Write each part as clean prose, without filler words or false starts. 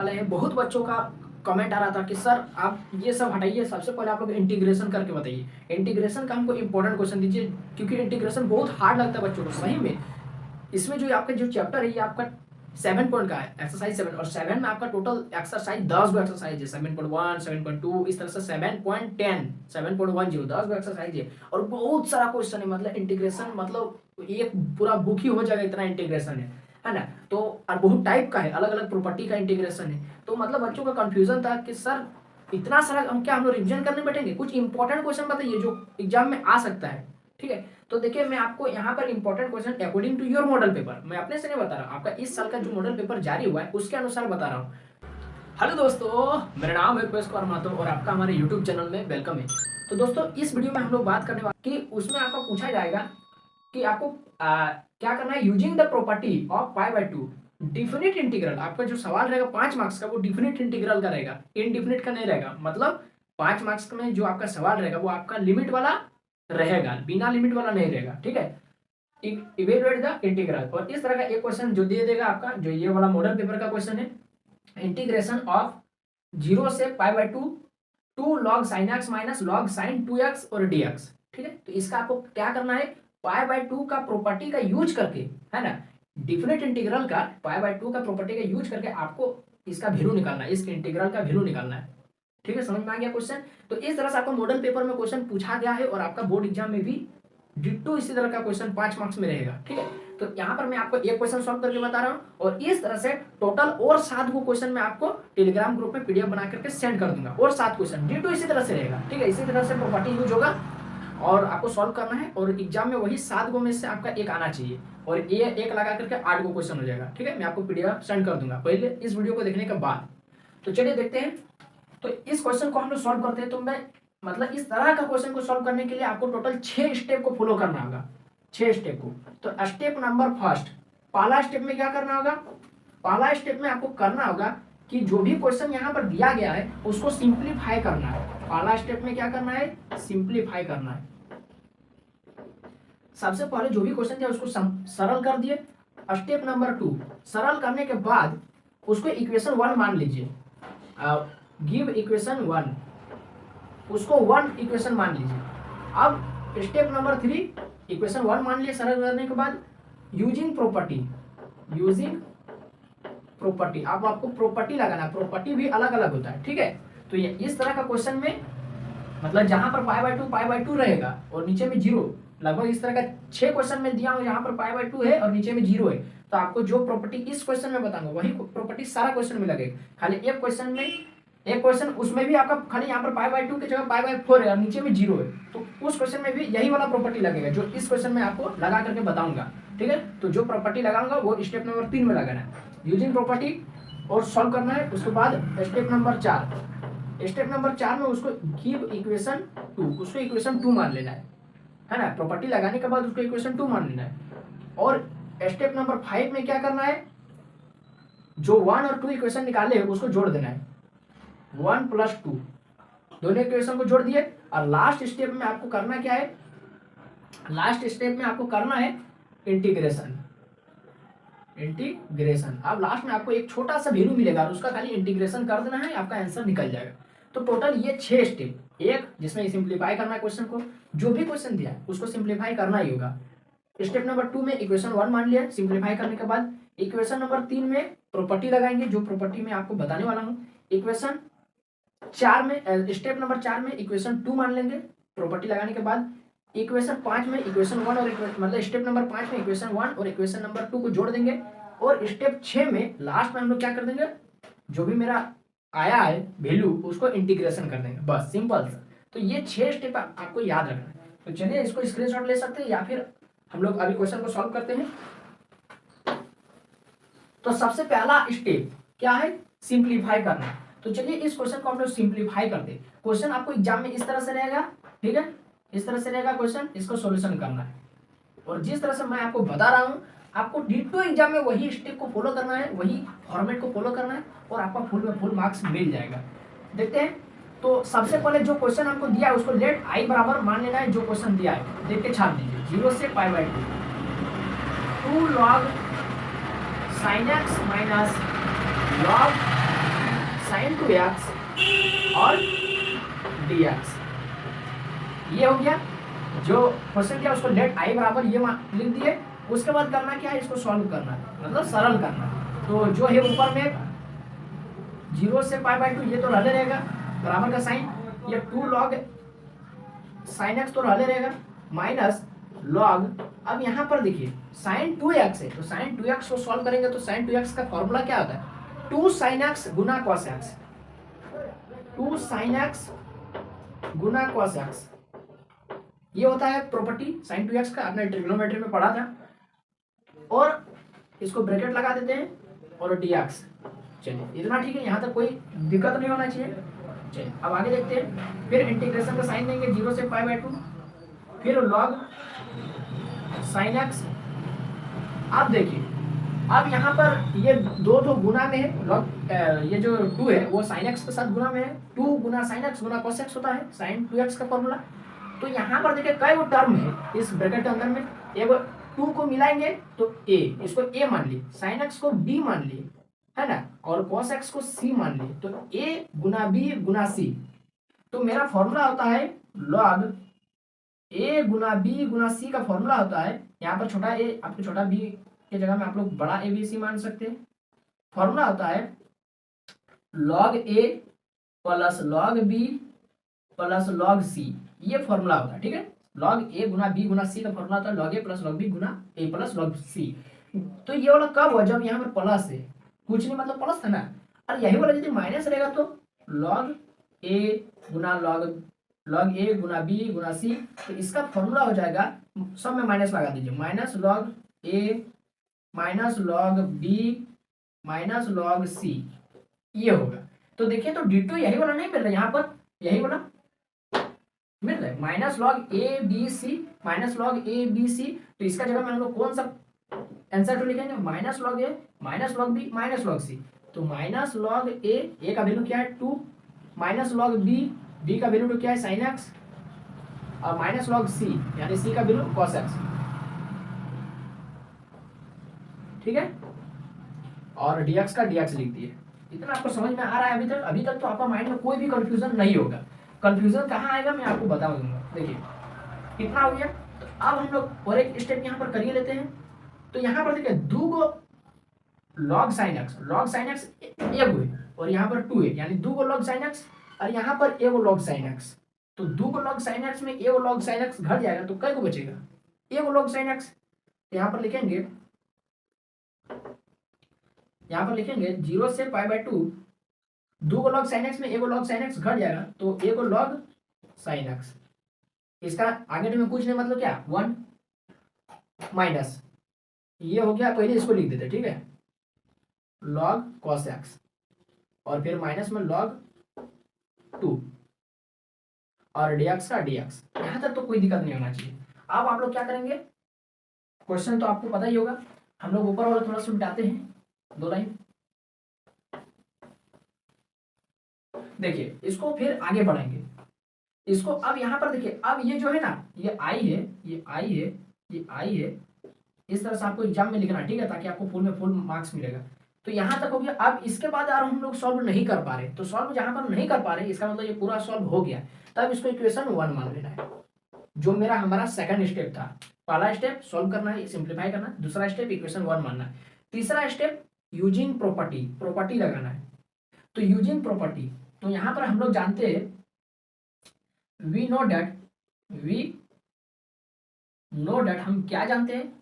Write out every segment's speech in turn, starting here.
वाले हैं। बहुत बच्चों का कमेंट आ रहा था कि सर आप ये सब हटाइए, सबसे पहले आप लोग इंटीग्रेशन करके बताइए। इंटीग्रेशन का हमको इंपॉर्टेंट क्वेश्चन दीजिए, क्योंकि इंटीग्रेशन बहुत हार्ड लगता है बच्चों को सही में। इसमें जो आपका जो चैप्टर है ये आपका 7 पॉइंट का है, एक्सरसाइज 7, और 7 में आपका टोटल एक्सरसाइज 10 गो एक्सरसाइज है। 7.1, 7.2, इस तरह से 7.10, 7.10 10 गो एक्सरसाइज है और बहुत सारा क्वेश्चन है। मतलब इंटीग्रेशन मतलब एक पूरा बुक ही हो जाएगा, इतना इंटीग्रेशन है ना। तो और बहुत टाइप का है, अलग अलग प्रॉपर्टी का इंटीग्रेशन है। तो मतलब बच्चों का कंफ्यूजन था कि सर इतना सारा हम लोग रिविजन करने बैठेंगे, कुछ इंपॉर्टेंट क्वेश्चन बताइए जो एग्जाम में आ सकता है। ठीक है, तो देखिए मैं आपको यहाँ पर important question according to your model paper, मैं अपने से नहीं बता रहा, आपका इस साल का जो मॉडल पेपर जारी हुआ है उसके अनुसार बता रहा हूँ। हेलो दोस्तों, मेरा नाम है रुपेश कुमार महतो और आपका हमारे यूट्यूब चैनल में वेलकम है। तो दोस्तों इस वीडियो में हम लोग बात करने वाले कि उसमें आपको पूछा जाएगा कि आपको क्या करना है, using the property of π/2 definite integral. आपका जो सवाल रहेगा 5 मार्क्स का वो डिफिनिट इंटीग्रल का रहेगा, इनडिफिनिट का नहीं रहेगा। मतलब 5 मार्क्स में जो आपका सवाल रहेगा वो आपका लिमिट वाला रहेगा, बिना लिमिट वाला नहीं रहेगा। ठीक है, इवेलुएट द इंटीग्रल। और इस तरह का एक क्वेश्चन जो दे देगा आपका, जो ये वाला मॉडल पेपर का क्वेश्चन है, इंटीग्रेशन ऑफ 0 से π/2 2 log sin x minus log sin 2x और dx। ठीक है, तो इसका आपको क्या करना है, π/2 का प्रॉपर्टी का यूज करके, है ना, डिफिनिट इंटीग्रल का π/2 का प्रॉपर्टी का यूज करके आपको इसका वैल्यू निकालना है, इस इंटीग्रल का वैल्यू निकालना है। ठीक है, समझ में आ गया क्वेश्चन। तो इस तरह से आपको मॉडल पेपर में क्वेश्चन पूछा गया है और आपका बोर्ड एग्जाम में भी डिट्टो इसी तरह का क्वेश्चन 5 मार्क्स में रहेगा। ठीक है, तो यहाँ पर मैं आपको एक क्वेश्चन सॉल्व करके बता रहा हूँ और इस तरह से टोटल और 7 को क्वेश्चन मैं आपको टेलीग्राम ग्रुप में पीडीएफ बना करके सेंड कर दूंगा, और 7 क्वेश्चन डिट्टो इसी तरह से रहेगा। ठीक है, इसी तरह से प्रॉपर्टी यूज होगा और आपको सॉल्व करना है और एग्जाम में वही 7 गो में से आपका एक आना चाहिए और ये एक लगा करके 8 गो क्वेश्चन हो जाएगा। ठीक है, मैं आपको पीडीएफ सेंड कर दूंगा पहले इस वीडियो को देखने के बाद। तो चलिए देखते हैं। तो इस क्वेश्चन को हम लोग सॉल्व करते हैं। तो मैं मतलब इस तरह का क्वेश्चन को सॉल्व करने के लिए आपको टोटल 6 स्टेप को फॉलो करना होगा, 6 स्टेप को। तो स्टेप नंबर फर्स्ट, पहला स्टेप में क्या करना होगा, पहला स्टेप में आपको करना होगा कि जो भी क्वेश्चन यहाँ पर दिया गया है उसको सिंप्लीफाई करना है। पहला स्टेप में क्या करना है, सिंप्लीफाई करना है। सबसे पहले जो भी क्वेश्चन दिया उसको सरल कर दिए। स्टेप नंबर 2, सरल करने के बाद उसको इक्वेशन 1 मान लीजिए, गिव इक्वेशन 1, उसको 1 इक्वेशन मान लीजिए। अब स्टेप नंबर 3, इक्वेशन 1 मान लिया सरल करने के बाद, यूजिंग प्रॉपर्टी, यूजिंग प्रॉपर्टी। अब आपको प्रॉपर्टी लगाना है, प्रॉपर्टी भी अलग अलग होता है। ठीक है, तो ये इस तरह का क्वेश्चन में मतलब जहां पर π/2 रहेगा और नीचे में 0, लगभग इस तरह का 6 क्वेश्चन में दिया हूं जहां पर π/2 है और नीचे में 0 है। तो आपको जो प्रॉपर्टी इस क्वेश्चन में बताऊंगा वही प्रॉपर्टी सारा क्वेश्चन में लगेगा। खाली एक क्वेश्चन में, एक क्वेश्चन उसमें भी आपका खाली यहाँ पर π/2 की जगह π/4 है और नीचे में 0 है, तो उस क्वेश्चन में भी यही वाला प्रॉपर्टी लगेगा जो इस क्वेश्चन में आपको लगा करके बताऊंगा। ठीक है, तो जो प्रॉपर्टी लगाऊंगा वो स्टेप नंबर 3 में लगाना है, यूजिंग प्रॉपर्टी, और सॉल्व करना है। उसके बाद स्टेप नंबर 4, स्टेप नंबर 4 में उसको गिव इक्वेशन 2, उसको इक्वेशन 2 मान लेना है ना, प्रॉपर्टी लगाने के बाद उसको इक्वेशन 2 मान लेना है। और स्टेप नंबर 5 में क्या करना है, जो 1 और 2 इक्वेशन निकाले हैं उसको जोड़ देना है, 1 + 2, दोनों इक्वेशन को जोड़ दिए। और लास्ट स्टेप में आपको करना क्या है, लास्ट स्टेप में आपको करना है इंटीग्रेशन, इंटीग्रेशन। अब लास्ट में आपको एक छोटा सा वैल्यू मिलेगा और उसका खाली इंटीग्रेशन कर देना है, आपका आंसर निकल जाएगा। तो टोटल ये 6 स्टेप, एक जिसमें सिंप्लीफाई करना है क्वेश्चन को, जो भी क्वेश्चन दिया है उसको सिंप्लीफाई करना ही होगा। स्टेप नंबर 2 में इक्वेशन 1 मान लिया, सिंप्लीफाई करने के बाद इक्वेशन नंबर 3 में प्रॉपर्टी लगाएंगे, जो प्रॉपर्टी में आपको बताने वाला हूँ। इक्वेशन 4 में, स्टेप नंबर 4 में इक्वेशन 2 मान लेंगे प्रॉपर्टी लगाने के बाद। इक्वेशन 5 में इक्वेशन 1 और मतलब स्टेप नंबर 5 में इक्वेशन 1 और इक्वेशन नंबर 2 को जोड़ देंगे। और स्टेप 6 में लास्ट में हम लोग क्या कर देंगे, जो भी मेरा आया है वैल्यू उसको इंटीग्रेशन कर देंगे, बस सिंपल सा। तो ये 6 स्टेप आपको याद रखना है। तो चलिए इसको स्क्रीनशॉट ले सकते हैं या फिर हम लोग अभी क्वेश्चन को सॉल्व करते हैं। तो सबसे पहला स्टेप क्या है, सिंप्लीफाई करना। तो चलिए इस क्वेश्चन को हम लोग सिंप्लीफाई करते हैं। क्वेश्चन आपको एग्जाम में इस तरह से रहेगा, ठीक है, इस तरह से रहेगा क्वेश्चन, इसको सॉल्यूशन करना है। और जिस तरह से मैं आपको बता रहा हूं आपको डिट्टो एग्जाम में वही स्टेप को फॉलो करना है, वही फॉर्मेट को फॉलो करना है और आपका फुल में फुल मार्क्स मिल जाएगा। देखते हैं। तो सबसे पहले जो क्वेश्चन हमको दिया है उसको लेट आई बराबर मान लेना है, जो क्वेश्चन दिया है देख के छाप दीजिए, 0 से π/2 2 log sin x minus log 2x और dx। ये हो गया जो क्वेश्चन किया उसको लेट आई बराबर ये लिख दिए। उसके बाद करना क्या है, इसको सॉल्व करना है, मतलब सरल करना है। तो जो है ऊपर में 0 से π/2 ये तो रहने रहेगा बराबर का साइन, ये 2 log साइन एक्स तो रहने रहेगा माइनस लॉग। अब यहाँ पर देखिए साइन 2x है, तो साइन 2x को सॉल्व करेंगे तो साइन 2x का फॉर्मूला क्या होता है, 2 sin x गुना cos x, 2 sin x गुना cos x। ये होता है प्रॉपर्टी साइन 2x का, आपने ट्रिग्नोमेट्री में पढ़ा था। और इसको ब्रैकेट लगा देते हैं और dx। चलिए इतना ठीक है, यहाँ तक कोई दिक्कत नहीं होना चाहिए। चलिए अब आगे देखते हैं। फिर इंटीग्रेशन का साइन देंगे 0 से π/2, फिर लॉग साइन एक्स। अब देखिए अब यहाँ पर ये दो तो गुना में है, लॉग ये जो 2 है वो साइन एक्स के साथ गुना में है, 2 गुना साइन एक्स गुना cos x होता है साइन 2x का फॉर्मूला। तो यहाँ पर देखिए कई वो टर्म है इस ब्रैकेट के अंदर में, एगो 2 को मिलाएंगे तो a, इसको a मान लिए, साइन x को b मान लिए, है ना, और cos x को c मान लिए, तो a Guna b Guna c। तो मेरा फॉर्मूला होता है log a Guna b Guna c का फॉर्मूला होता है, यहाँ पर छोटा a आपको छोटा b के जगह में आप लोग बड़ा a b c मान सकते हैं। फॉर्मूला होता है log a plus log b plus log c, ये फॉर्मूला होता है, ठीक है। Log a Guna b Guna c का फॉर्मूला होता है log a plus log b Guna a plus log c। तो ये वाला कब हुआ, जब यहाँ पर प्लस है, कुछ नहीं मतलब प्लस था ना, और यही वाला यदि माइनस रहेगा तो log a Guna log a Guna b Guna c। तो इसका फॉर्मूला हो जाएगा, सब में माइनस लगा दीजिए, minus log a minus log b minus log c, ये होगा। तो देखिए तो डिटो यही वाला नहीं मिल रहा, यहाँ पर यही वाला मिल रहा है, minus log A B C, minus log A B C. तो इसका जगह में हम लोग कौन सा आंसर तो लिखेंगे, minus log A minus log B minus log C. तो माइनस लॉग ए का वैल्यू क्या है 2, माइनस लॉग बी का वैल्यू क्या है साइन एक्स, और माइनस लॉग सी यानी सी का वैल्यू कॉस एक्स, ठीक है। और dx का dx लिख दिए। इतना आपको समझ में आ रहा है अभी तक? अभी तक तो आपका माइंड में कोई भी कंफ्यूजन नहीं होगा। कंफ्यूजन कहाँ आएगा मैं आपको बता दूंगा। देखिए कितना हो गया, तो अब हम लोग और एक स्टेप यहाँ पर करिए लेते हैं। तो यहाँ पर देखिए 2 गो लॉग साइन एक्स एक है और यहाँ पर 2 है, यानी 2 गो लॉग साइन एक्स और यहाँ पर एगो लॉग साइन एक्स। तो 2 गो लॉग साइन एक्स में एगो लॉग साइन एक्स घट जाएगा तो कई को बचेगा, एगो लॉग साइन एक्स। यहाँ पर लिखेंगे 0 से π/2, 2 को लॉग साइन एक्स में एगो लॉग साइन एक्स घट जाएगा तो एगो लॉग साइन एक्स। इसका आगे में कुछ नहीं मतलब क्या 1 माइनस ये हो गया, पहले इसको लिख देते, ठीक है, लॉग cos x और फिर माइनस में लॉग 2 और dx का dx। यहां तक तो कोई दिक्कत नहीं होना चाहिए। अब आप लोग क्या करेंगे, क्वेश्चन तो आपको पता ही होगा, हम लोग ऊपर वाला थोड़ा सा मिटाते हैं 2 लाइन। देखिए इसको फिर आगे बढ़ेंगे, इसको अब यहाँ पर देखिए, अब ये जो है ना ये आई है, ये आई है, ये आई है, इस तरह से आपको एग्जाम में लिखना है, ठीक है, ताकि आपको फुल में फुल मार्क्स मिलेगा। तो यहाँ तक हो गया। अब इसके बाद यार हम लोग सॉल्व नहीं कर पा रहे, तो सॉल्व जहाँ पर नहीं कर पा रहे इसका मतलब ये पूरा सॉल्व हो गया, तब इसको इक्वेशन 1 मान लेना है, जो हमारा सेकंड स्टेप था। पहला स्टेप सॉल्व करना है, सिंप्लीफाई करना, दूसरा स्टेप इक्वेशन 1 मानना है, तीसरा स्टेप यूजिंग प्रॉपर्टी लगाना है। तो यूजिंग प्रॉपर्टी, तो यहाँ पर हम लोग जानते हैं वी नो डेट हम क्या जानते हैं,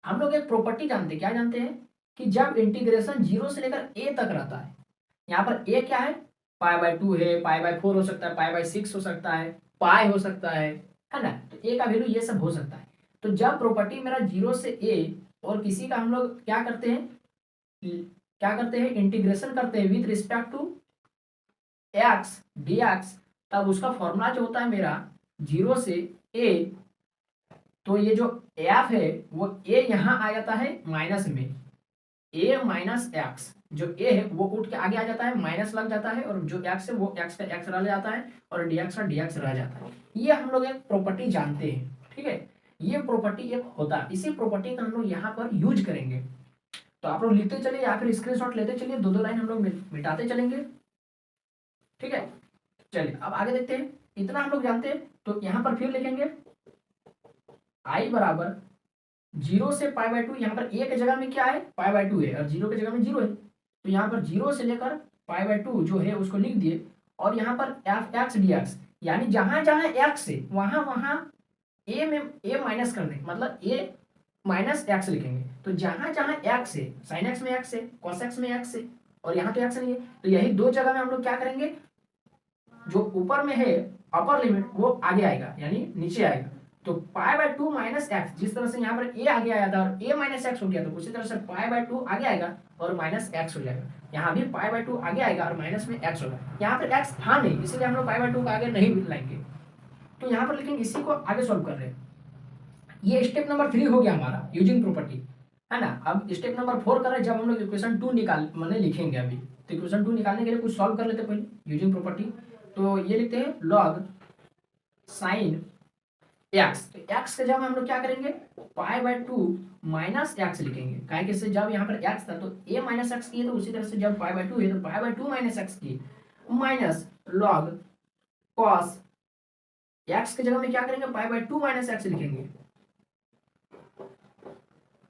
हम लोग एक प्रॉपर्टी जानते हैं, क्या जानते हैं कि जब इंटीग्रेशन 0 से लेकर a तक रहता है, यहाँ पर a क्या है π/2 है, π/4 हो सकता है, π/6 हो सकता है, पाई हो सकता है ना, तो a का वैल्यू ये सब हो सकता है। तो जब प्रॉपर्टी मेरा 0 से a और किसी का हम लोग क्या करते हैं इंटीग्रेशन करते हैं with respect to x dx, तब उसका फॉर्मूला जो होता है मेरा 0 से a, तो ये जो f है वो a यहाँ आ जाता है माइनस में, a माइनस एक्स, जो a है वो उठ के आगे आ जाता है, माइनस लग जाता है, और जो x है वो x का x रह जाता है और dx का dx रह जाता है। ये हम लोग एक प्रॉपर्टी जानते हैं, ठीक है, ये प्रॉपर्टी एक होता है, इसी प्रॉपर्टी का हम लोग यहाँ पर यूज करेंगे। तो आप लोग लिखते चलिए या फिर स्क्रीनशॉट लेते चलिए, 2 लाइन हम लोग मिटाते चलेंगे। ठीक है, चलिए अब आगे देखते हैं। इतना हम लोग जानते हैं, तो यहाँ पर फिर लिखेंगे आई बराबर 0 से पाई बाय 2। यहाँ पर ए के जगह में क्या है, पाई बाय 2 है, और 0 के जगह में 0 है, तो यहाँ पर 0 से लेकर पाई बाय 2 जो है उसको लिख दिए। और यहाँ पर एफ एक्स डी एक्स, यानी जहां जहां एक्स है वहां वहां ए में ए माइनस कर दें, मतलब ए माइनस एक्स लिखेंगे। तो जहां जहां एक्स है, साइन एक्स में एक्स है, कॉस एक्स में एक्स है, और यहाँ तो एक्स नहीं है, तो यही दो जगह में हम लोग क्या करेंगे, जो ऊपर में है अपर लिमिट वो आगे आएगा, यानी नीचे आएगा। तो पाई बाय 2 माइनस एक्स, जिस तरह से यहाँ पर ए आगे आया था और ए माइनस एक्स हो गया, तो उसी तरह से पाई बाय 2 आगे आएगा और माइनस एक्स हो जाएगा। यहाँ भी पाई बाय 2 आगे आएगा और माइनस में एक्स होगा। यहाँ पर एक्स था नहीं, इसलिए हम लोग पाई बाय 2 का आगे नहीं लाएंगे, तो यहाँ पर लेकिन इसी को आगे सॉल्व कर रहे हैं। ये स्टेप नंबर 3 हो गया हमारा यूजिंग प्रॉपर्टी, है ना। अब स्टेप नंबर 4 कर रहे हैं, जब हम लोग इक्वेशन 2 निकाल मैंने लिखेंगे अभी, तो इक्वेशन 2 निकालने के लिए कुछ सॉल्व कर लेते पहले यूजिंग प्रॉपर्टी। तो ये लिखते हैं लॉग साइन एक्स, तो एक्स के जब हम लोग क्या करेंगे, पाई बाय 2 माइनस एक्स लिखेंगे, काहे कि जब यहाँ पर एक्स था तो ए माइनस एक्स किए, तो उसी तरह से जब पाई बाय 2 है तो पाई बाय 2 माइनस एक्स किए, माइनस लॉग कॉस एक्स के जगह में क्या करेंगे, पाई बाय 2 माइनस एक्स लिखेंगे,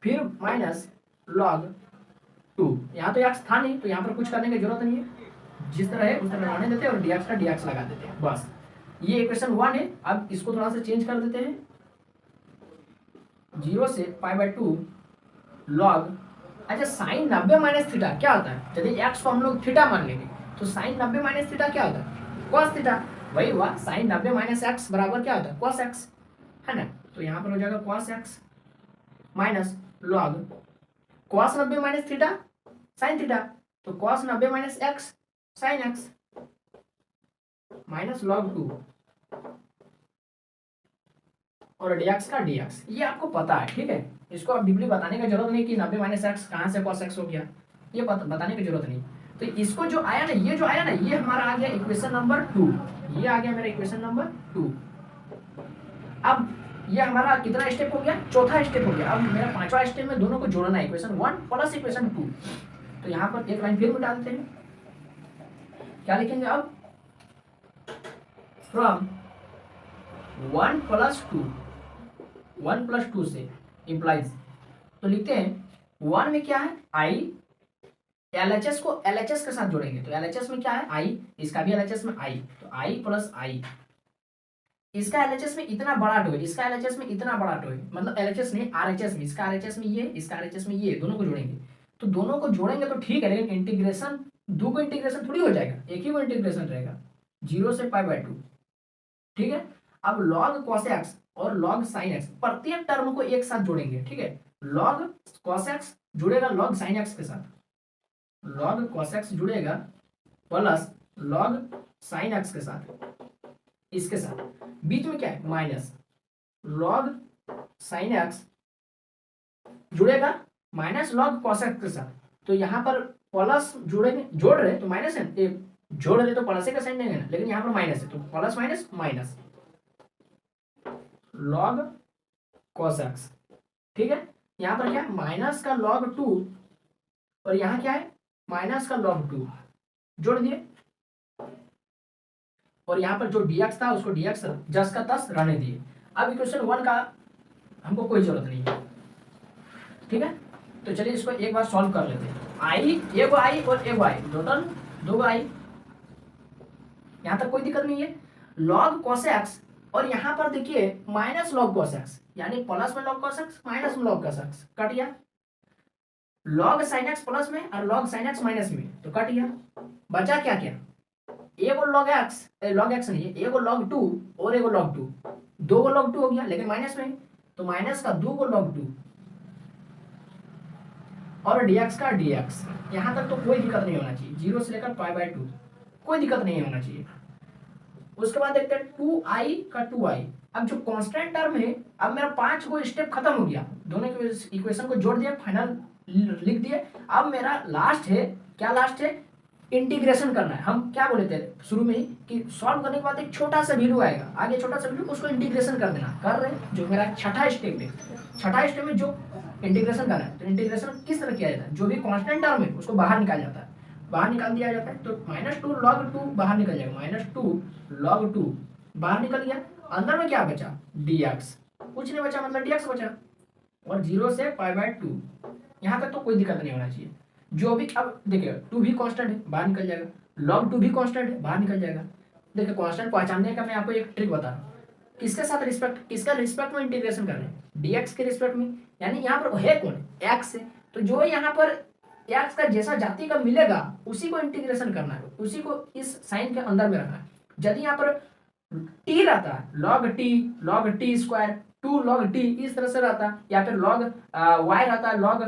फिर माइनस लॉग 2। यहाँ तो एक्स था नहीं, तो यहाँ पर कुछ करने की जरूरत नहीं है, जिस तरह है उस तरह रहने देते हैं और dx का dx लगा देते हैं, बस। ये इक्वेशन 1 है। अब इसको थोड़ा सा चेंज कर देते हैं, 0 से पाई बाय 2 लॉग, अच्छा साइन 90 माइनस थीटा क्या होता है, यदि एक्स को हम लोग थीटा मान लेंगे तो साइन 90 माइनस थीटा क्या होता है, कॉस थीटा। वही हुआ, साइन 90 माइनस एक्स बराबर क्या होता है, कॉस एक्स, है ना। तो यहाँ पर हो जाएगा cos x minus log cos 90 minus theta sine theta, तो cos 90 minus x sine x minus log 2 और dx का dx, ये आपको पता है, ठीक है। इसको आप डीपली बताने की जरूरत नहीं कि 90 माइनस एक्स कहाँ से cos x हो गया, ये बताने की जरूरत नहीं। तो इसको जो आया ना, ये जो आया ना, ये हमारा आ गया इक्वेशन नंबर 2, ये आ गया मेरा इक्वेशन नंबर 2। अब ये हमारा कितना स्टेप हो गया, चौथा स्टेप हो गया। अब मेरा पांचवा स्टेप में दोनों को जोड़ना है, इक्वेशन 1 प्लस इक्वेशन 2। तो यहाँ पर एक लाइन फिर मिटा देते हैं, क्या लिखेंगे अब, फ्रॉम 1 प्लस 2, 1 प्लस 2 से इम्प्लाइज, तो लिखते हैं 1 में क्या है आई, एलएचएस को एलएचएस के साथ जोड़ेंगे, तो एलएचएस में क्या है आई, इसका भी एलएचएस में आई, तो आई प्लस आई, इसका एलएचएस में इतना बड़ा टो है, इसका एलएचएस में इतना बड़ा टो है, मतलब एलएचएस नहीं आरएचएस में, इसका आरएचएस में ये, इसका आरएचएस में ये, दोनों को जोड़ेंगे। तो दोनों को जोड़ेंगे तो ठीक है, लेकिन इंटीग्रेशन दो को इंटीग्रेशन थोड़ी हो जाएगा, एक ही को इंटीग्रेशन रहेगा, 0 से पाई बाय 2, ठीक है। अब लॉग कॉस एक्स और लॉग साइन एक्स, प्रत्येक टर्म को एक साथ जोड़ेंगे, ठीक है। लॉग कॉस एक्स जुड़ेगा लॉग साइन एक्स के साथ, लॉग कॉस एक्स जुड़ेगा प्लस लॉग साइन एक्स के साथ, इसके साथ बीच में क्या है माइनस लॉग साइन एक्स जुड़ेगा माइनस लॉग कॉस एक्स के साथ। तो यहाँ पर प्लस जुड़ेंगे, जोड़ रहे तो माइनस है, जोड़ रहे तो प्लस का साइन देंगे ना, लेकिन यहाँ पर माइनस है तो plus minus minus log cos x, ठीक है। यहाँ पर क्या है माइनस का लॉग 2 और यहाँ क्या है माइनस का लॉग 2, जोड़ दिए। और यहाँ पर जो dx था उसको dx जस का तस रहने दिए। अब इक्वेशन 1 का हमको कोई जरूरत नहीं है, ठीक है। तो चलिए इसको एक बार सॉल्व कर लेते हैं। आई, एगो आई और एगो आई, टोटल 2 आई, यहाँ तक कोई दिक्कत नहीं है। लॉग कॉस एक्स और यहाँ पर देखिए माइनस लॉग कॉस एक्स, यानी प्लस में लॉग कॉस एक्स माइनस में लॉग कॉस एक्स, कट गया। लॉग साइन एक्स प्लस में और लॉग साइन एक्स माइनस में, तो कट गया। बचा क्या क्या, एगो लॉग एक्स, लॉग एक्स नहीं है, एगो लॉग 2 और एगो लॉग 2, 2 लॉग 2 हो गया, लेकिन माइनस में, तो माइनस का 2 लॉग 2 और dx का dx। यहाँ तक तो कोई दिक्कत नहीं होना चाहिए, 0 से लेकर पाई बाय 2 कोई दिक्कत नहीं होना चाहिए। उसके बाद देखते हैं 2i का 2i। अब जो कांस्टेंट टर्म है, अब मेरा 5 को स्टेप खत्म हो गया, दोनों इक्वेशन को जोड़ दिया, फाइनल लिख दिए। अब मेरा लास्ट है, क्या लास्ट है, इंटीग्रेशन करना है। हम क्या बोले थे शुरू में ही कि सॉल्व करने के बाद एक छोटा सा वैल्यू आएगा, आगे छोटा सा वैल्यू, उसको इंटीग्रेशन कर देना, कर रहे हैं। जो मेरा छठा स्टेप है, छठा स्टेप में जो इंटीग्रेशन करना है, तो इंटीग्रेशन किस तरह किया जाता है, जो भी कांस्टेंट टर्म है उसको बाहर निकाला जाता है, बाहर निकाल दिया जाता है, तो -2 log 2 बाहर निकल जाएगा, -2 log 2 बाहर निकल गया। अंदर में क्या बचा, dx, कुछ नहीं बचा, मतलब dx बचा। और 0 से π/2, यहाँ तक तो कोई दिक्कत नहीं होना चाहिए। जो भी, अब देखिए 2 भी कांस्टेंट है, बाहर निकल जाएगा, log 2 भी कांस्टेंट है, बाहर निकल जाएगा। देखिए कांस्टेंट पहचानने का मैं आपको एक ट्रिक बता रहा हूँ। किसके साथ रिस्पेक्ट, किसका रिस्पेक्ट में इंटीग्रेशन कर रहे हैं, dx के रिस्पेक्ट में, यानी यहाँ पर है कौन, x है, तो जो यहाँ पर x का जैसा जाति का मिलेगा उसी को इंटीग्रेशन करना है, उसी को इस साइन के अंदर में रखना है। यदि यहाँ पर t रहता है, log t square, 2 log t इस तरह से रहता, या फिर log y रहता, log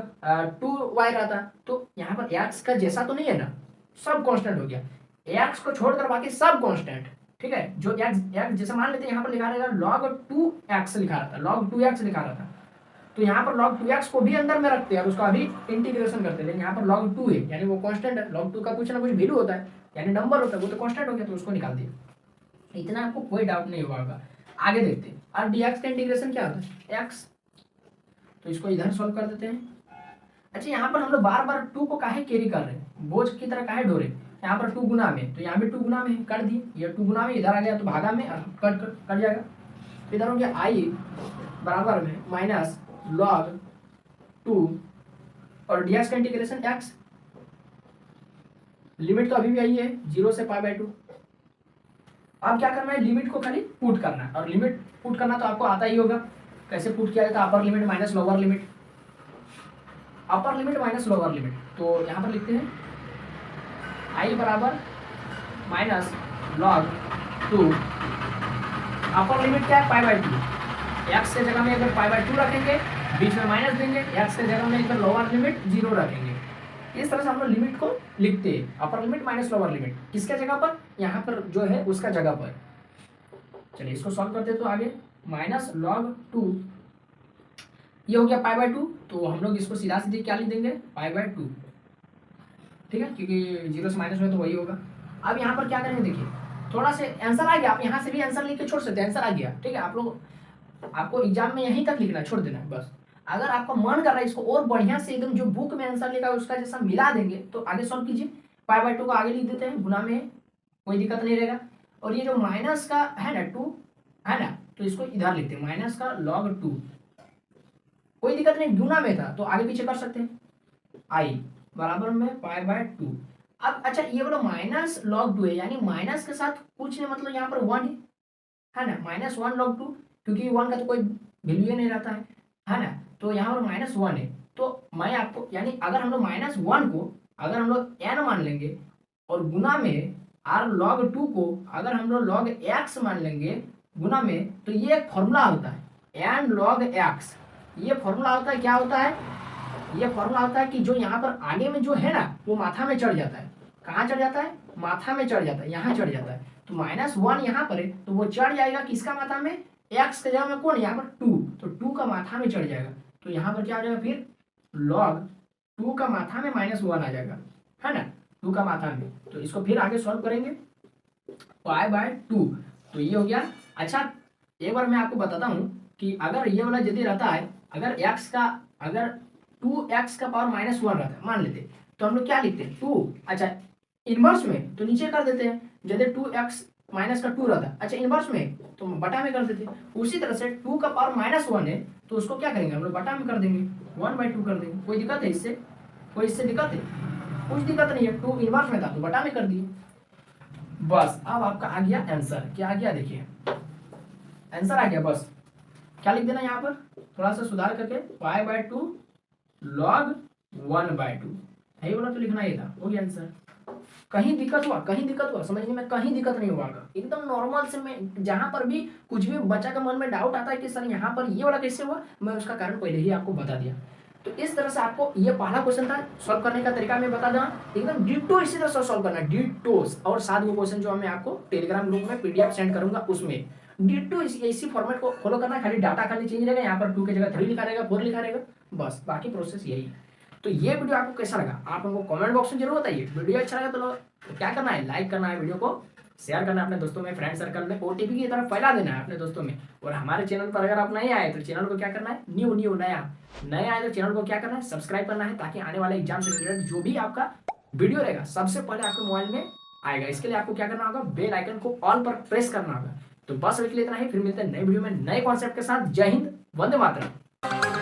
2y रहता, तो यहाँ पर x का जैसा तो नहीं है ना, सब कांस्टेंट हो गया, x को छोड़कर बाकी सब कांस्टेंट, ठीक है। जो x जैसे मान लेते हैं यहाँ पर लिखा रहेगा log 2x लिखा रहता, log 2x लिखा रहता, तो यहाँ पर log 2x को भी अंदर में रखते हैं और उसका भी इंटीग्रेशन करते हैं। लेकिन यहाँ पर log 2 है, यानी वो कांस्टेंट है, log 2 का कुछ ना कुछ वैल्यू होता है, यानी नंबर होता है, वो तो कांस्टेंट हो गया, तो उसको निकाल दिया। इतना आपको कोई डाउट नहीं होगा। आगे देखते हैं, और dx का इंटीग्रेशन क्या होता है, x, तो इसको इधर सॉल्व कर देते हैं। अच्छा, यहाँ पर हम लोग बार बार 2 को काहे कैरी कर रहे हैं, बोझ की तरह काहे ढो रहे हैं। यहाँ पर 2 गुना में, तो यहाँ भी 2 गुना में कर दिए, ये 2 गुना में इधर आ गया तो भागा में कट जाएगा, तो इधर हो गया i बराबर में माइनस log 2 और dx का इंटीग्रेशन x, लिमिट तो अभी भी आई है 0 से π/2। अब क्या करना है, लिमिट को खाली पुट करना है, और लिमिट पुट करना तो आपको आता ही होगा, कैसे पुट किया जाता है, upper limit minus lower limit, upper limit minus lower limit. तो यहाँ पर लिखते हैं i बराबर माइनस log 2, अपर लिमिट क्या है π/2, x के जगह में अगर π/2 रखेंगे, बीच में माइनस देंगे, x के जगह में इधर लोअर लिमिट 0 रखेंगे। इस तरह से हम लोग लिमिट को लिखते हैं, upper limit minus lower limit, किसके जगह पर, यहाँ पर जो है उसका जगह पर। चलिए इसको सॉल्व करते हैं, तो आगे माइनस log 2, ये हो गया π/2, तो हम लोग इसको सीधा सीधे क्या लिख देंगे, π/2, ठीक है, क्योंकि 0 से माइनस में तो वही होगा। अब यहाँ पर क्या करेंगे, देखिए थोड़ा से आंसर आ गया, आप यहाँ से भी आंसर लिख के छोड़ सकते हैं, आंसर आ गया, ठीक है। आप लोग, आपको एग्जाम में यहीं तक लिखना है, छोड़ देना है बस। अगर आपका मन कर रहा है इसको और बढ़िया से एकदम जो बुक में आंसर लिखा है उसका जैसा मिला देंगे, तो आगे सॉल्व कीजिए, π/2 को आगे लिख देते हैं, गुना में कोई दिक्कत नहीं रहेगा। और ये जो माइनस का है ना 2 है ना, तो इसको इधर लिखते हैं, माइनस का log 2, कोई दिक्कत नहीं, गुना में था तो आगे पीछे कर सकते हैं, i बराबर में π/2। अब अच्छा, ये बोलो माइनस log 2 है, यानी माइनस के साथ कुछ नहीं, मतलब यहाँ पर 1 है ना, -1 log 2, क्योंकि 1 का तो कोई वैल्यू ही नहीं रहता है ना, तो यहाँ पर -1 है। तो मैं आपको, यानी अगर हम लोग -1 को अगर हम लोग n मान लेंगे, और गुना में r log 2 को अगर हम लोग log x मान लेंगे गुना में, तो ये एक फॉर्मूला होता है n log x, ये फॉर्मूला होता है, क्या होता है, ये फॉर्मूला होता है कि जो यहाँ पर आगे में जो है ना वो माथा में चढ़ जाता है, कहाँ चढ़ जाता है, माथा में चढ़ जाता है, यहाँ चढ़ जाता है, तो -1 यहाँ पर है तो वो चढ़ जाएगा किसका माथा में, x के जगह में कौन, यहाँ पर 2, तो 2 का माथा में चढ़ जाएगा, तो यहाँ पर क्या आ जाएगा, फिर log 2 का माथा में -1 आ जाएगा, है ना, 2 का माथा में। तो इसको फिर आगे सॉल्व करेंगे π/2, तो ये हो गया। अच्छा, एक बार मैं आपको बताता हूँ कि अगर ये वाला यदि रहता है, अगर x का, अगर 2x का पावर -1 रहता है मान लेते, तो हम लोग क्या लिखते हैं 2, अच्छा इनवर्स में तो नीचे कर देते हैं, यदि 2x माइनस का 2 रहता है, अच्छा इनवर्स में तो बटा में कर देते हैं। उसी तरह से 2 का पावर -1 है तो उसको क्या करेंगे हम लोग, बटा में कर देंगे, 1/2 कर देंगे। कोई दिक्कत है इससे, कोई इससे दिक्कत है, कुछ दिक्कत नहीं है, 2 इनवर्स में था तो बटा में कर दिए, बस। अब आपका आ गया आंसर, क्या आ गया, देखिए आंसर आ गया, बस क्या लिख देना यहाँ पर, थोड़ा सा सुधार करके π/2 log 1/2, यही बोला तो लिखना ही था, हो गया आंसर। कहीं दिक्कत हुआ, कहीं दिक्कत हुआ समझने में, कहीं दिक्कत नहीं हुआ, एकदम नॉर्मल से। मैं जहां पर भी कुछ भी बच्चा का मन में डाउट आता है कि सर यहाँ पर ये वाला कैसे हुआ, मैं उसका कारण पहले ही आपको बता दिया। तो इस तरह से आपको ये पहला क्वेश्चन था, सॉल्व करने का तरीका मैं बता दूं, एकदम डिटो इसी तरह से सॉल्व करना, डिटोस। और 7 वो क्वेश्चन जो मैं आपको टेलीग्राम ग्रुप में पीडीएफ सेंड करूंगा, उसमें डिटो इसी फॉर्मेट को फॉलो करना है, खाली डाटा खाली चेंज रहेगा, यहाँ पर 2 की जगह 3 लिखा रहेगा, 4 लिखा रहेगा, बस बाकी प्रोसेस यही है। तो ये वीडियो आपको कैसा लगा, आप हमको कमेंट बॉक्स में जरूर बताइए। वीडियो अच्छा लगा तो क्या करना है, लाइक करना है, वीडियो को शेयर करना है अपने दोस्तों में, फ्रेंड सर्कल में, ओटीपी की तरफ फैला देना है अपने दोस्तों में। और हमारे चैनल पर अगर आप नए आए तो चैनल को क्या करना है, नया आए तो चैनल को क्या करना है, सब्सक्राइब करना है, ताकि आने वाले एग्जाम से रिलेटेड जो भी आपका वीडियो रहेगा सबसे पहले आपके मोबाइल में आएगा। इसके लिए आपको क्या करना होगा, बेल आइकन को ऑल पर प्रेस करना होगा। तो बस अभी के लिए इतना ही, फिर मिलते हैं नए वीडियो में नए कॉन्सेप्ट के साथ। जय हिंद, वंदे मातरम।